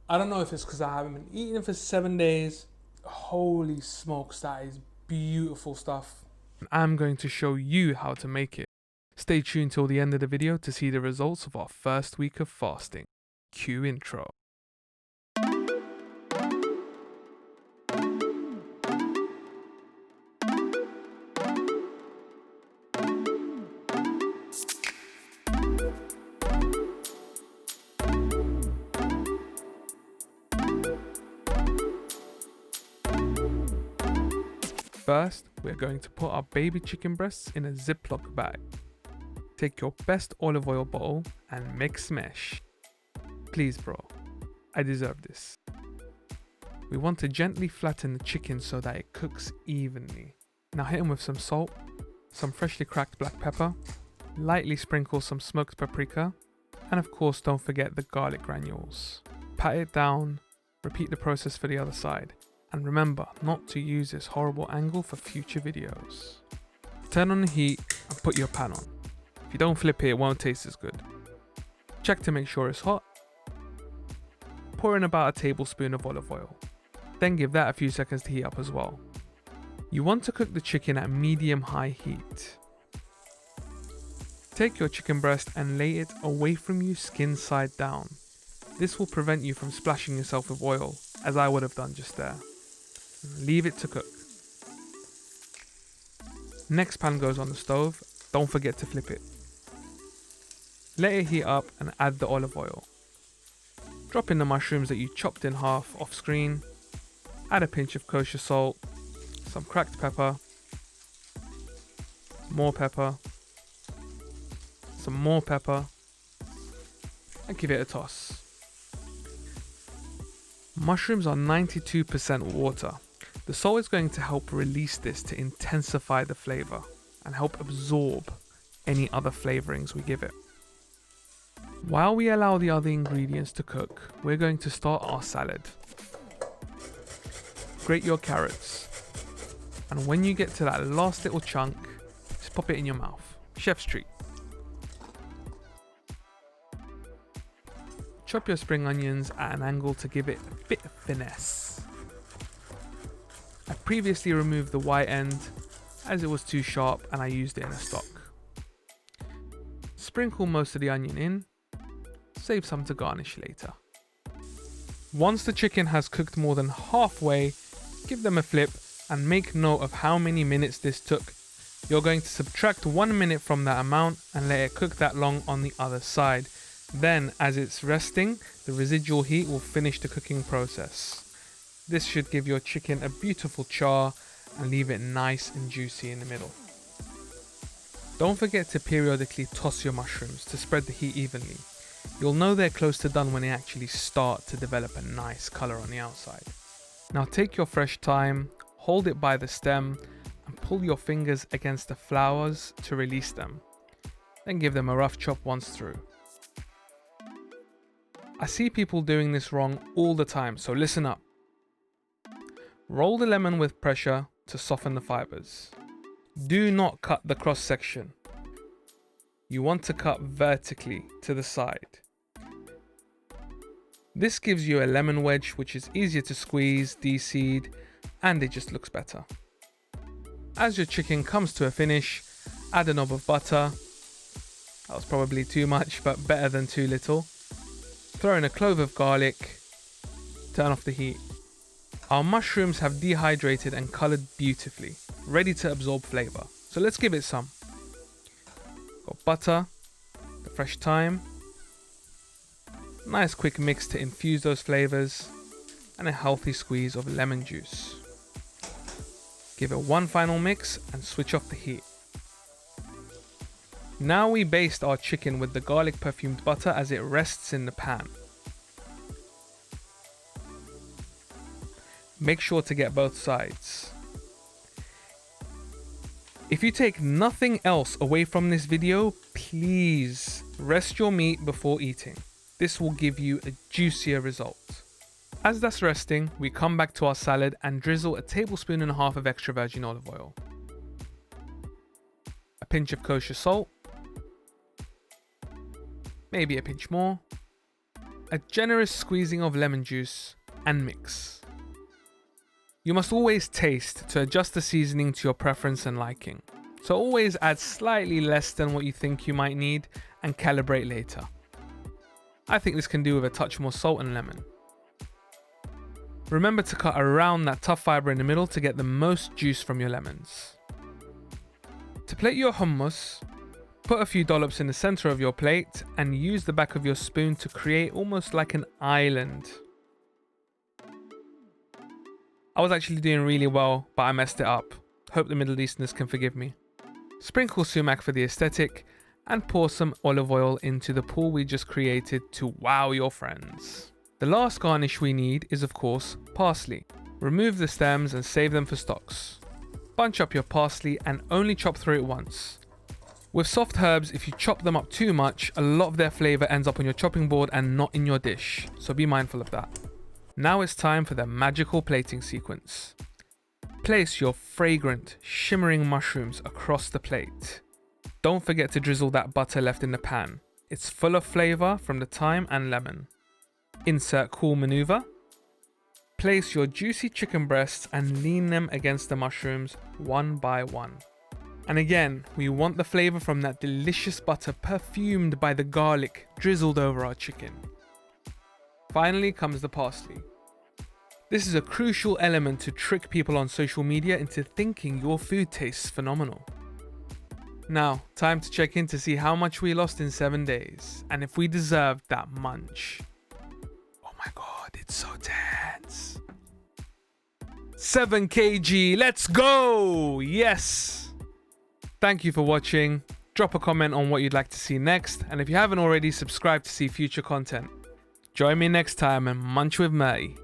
I don't know if it's because I haven't been eating for 7 days. Holy smokes, that is beautiful stuff. I'm going to show you how to make it. Stay tuned till the end of the video to see the results of our first week of fasting. Cue intro. First, we're going to put our baby chicken breasts in a Ziploc bag. Take your best olive oil bottle and mix mesh. Please bro, I deserve this. We want to gently flatten the chicken so that it cooks evenly. Now hit them with some salt, some freshly cracked black pepper, lightly sprinkle some smoked paprika, and of course don't forget the garlic granules. Pat it down, repeat the process for the other side. And remember not to use this horrible angle for future videos. Turn on the heat and put your pan on. If you don't flip it, it won't taste as good. Check to make sure it's hot. Pour in about a tablespoon of olive oil. Then give that a few seconds to heat up as well. You want to cook the chicken at medium-high heat. Take your chicken breast and lay it away from you skin side down. This will prevent you from splashing yourself with oil, as I would have done just there. Leave it to cook. Next pan goes on the stove, don't forget to flip it. Let it heat up and add the olive oil. Drop in the mushrooms that you chopped in half off screen, add a pinch of kosher salt, some cracked pepper, more pepper, some more pepper, and give it a toss. Mushrooms are 92% water. The salt is going to help release this to intensify the flavor and help absorb any other flavorings we give it. While we allow the other ingredients to cook, we're going to start our salad. Grate your carrots, and when you get to that last little chunk, just pop it in your mouth. Chef's treat. Chop your spring onions at an angle to give it a bit of finesse. I previously removed the white end as it was too sharp and I used it in a stock. Sprinkle most of the onion in, save some to garnish later. Once the chicken has cooked more than halfway, give them a flip and make note of how many minutes this took. You're going to subtract 1 minute from that amount and let it cook that long on the other side. Then, as it's resting, the residual heat will finish the cooking process. This should give your chicken a beautiful char and leave it nice and juicy in the middle. Don't forget to periodically toss your mushrooms to spread the heat evenly. You'll know they're close to done when they actually start to develop a nice colour on the outside. Now take your fresh thyme, hold it by the stem and pull your fingers against the flowers to release them. Then give them a rough chop once through. I see people doing this wrong all the time, so listen up. Roll the lemon with pressure to soften the fibers. Do not cut the cross section. You want to cut vertically to the side. This gives you a lemon wedge which is easier to squeeze, de-seed, and it just looks better. As your chicken comes to a finish, add a knob of butter. That was probably too much, but better than too little. Throw in a clove of garlic. Turn off the heat. Our mushrooms have dehydrated and coloured beautifully, ready to absorb flavour. So let's give it some. Got butter, the fresh thyme, nice quick mix to infuse those flavours, and a healthy squeeze of lemon juice. Give it one final mix and switch off the heat. Now we baste our chicken with the garlic perfumed butter as it rests in the pan. Make sure to get both sides. If you take nothing else away from this video, please rest your meat before eating. This will give you a juicier result. As that's resting, we come back to our salad and drizzle a tablespoon and a half of extra virgin olive oil. A pinch of kosher salt. Maybe a pinch more. a generous squeezing of lemon juice, and mix. You must always taste to adjust the seasoning to your preference and liking. So always add slightly less than what you think you might need and calibrate later. I think this can do with a touch more salt and lemon. Remember to cut around that tough fibre in the middle to get the most juice from your lemons. To plate your hummus, put a few dollops in the center of your plate and use the back of your spoon to create almost like an island. I was actually doing really well, but I messed it up. Hope the Middle Easterners can forgive me. Sprinkle sumac for the aesthetic and pour some olive oil into the pool we just created to wow your friends. The last garnish we need is of course parsley. Remove the stems and save them for stocks. Bunch up your parsley and only chop through it once. With soft herbs, if you chop them up too much, a lot of their flavour ends up on your chopping board and not in your dish, so be mindful of that. Now it's time for the magical plating sequence. Place your fragrant, shimmering mushrooms across the plate. Don't forget to drizzle that butter left in the pan. It's full of flavour from the thyme and lemon. Insert cool maneuver. Place your juicy chicken breasts and lean them against the mushrooms one by one. And again, we want the flavour from that delicious butter perfumed by the garlic drizzled over our chicken. Finally comes the parsley. This is a crucial element to trick people on social media into thinking your food tastes phenomenal. Now, time to check in to see how much we lost in 7 days and if we deserved that munch. Oh my god, it's so tense. 7 kg, let's go! Yes! Thank you for watching. Drop a comment on what you'd like to see next, and if you haven't already, subscribe to see future content. Join me next time and munch with me.